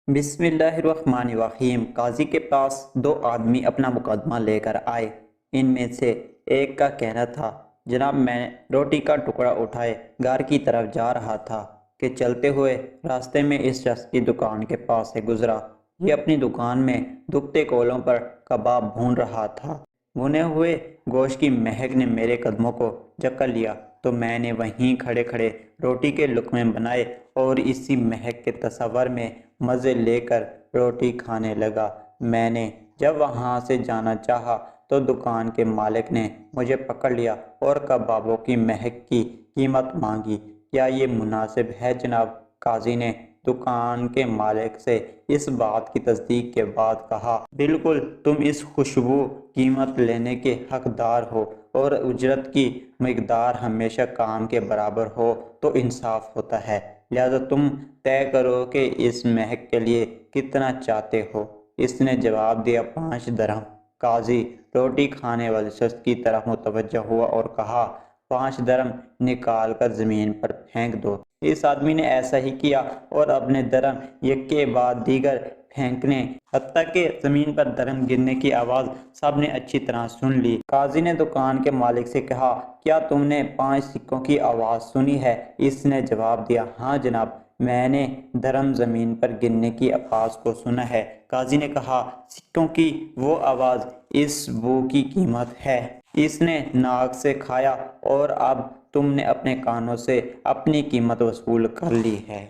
بسم اللہ الرحمن الرحیم۔ قاضی کے پاس دو آدمی اپنا مقدمہ لے کر آئے۔ ان میں سے ایک کا کہنا تھا، جناب میں روٹی کا ٹکڑا اٹھائے گھر کی طرف جا رہا تھا کہ چلتے ہوئے راستے میں اس شخص کی دکان کے پاس سے گزرا۔ یہ اپنی دکان میں دکھتے کولوں پر کباب بھون رہا تھا۔ بھنے ہوئے گوشت کی مہک نے میرے قدموں کو جکڑ لیا تو میں نے وہیں کھڑے کھڑے روٹی کے لقمے بنائے اور اسی مہک کے تصور میں مزے لے کر روٹی کھانے لگا۔ میں نے جب وہاں سے جانا چاہا تو دکان کے مالک نے مجھے پکڑ لیا اور کبابوں کی مہک کی قیمت مانگی۔ کیا یہ مناسب ہے جناب؟ قاضی نے دکان کے مالک سے اس بات کی تصدیق کے بعد کہا، بالکل، تم اس خوشبو قیمت لینے کے حقدار ہو، اور اجرت کی مقدار ہمیشہ کام کے برابر ہو تو انصاف ہوتا ہے، لہذا تم طے کرو کہ اس مہک کے لیے کتنا چاہتے ہو۔ اس نے جواب دیا، 5 درہم۔ قاضی روٹی کھانے والے شخص کی طرف متوجہ ہوا اور کہا، 5 درہم نکال کر زمین پر پھینک دو۔ اس آدمی نے ایسا ہی کیا اور اپنے درہم یکے بعد دیگر پھینکنے، حتیٰ کہ زمین پر درہم گرنے کی آواز سب نے اچھی طرح سن لی۔ قاضی نے دکان کے مالک سے کہا، کیا تم نے 5 سکوں کی آواز سنی ہے؟ اس نے جواب دیا، ہاں جناب، میں نے درہم زمین پر گرنے کی آواز کو سنا ہے۔ قاضی نے کہا، سکوں کی وہ آواز اس بو کی قیمت ہے۔ اس نے ناک سے کھایا اور اب تم نے اپنے کانوں سے اپنی قیمت وصول کر لی ہے۔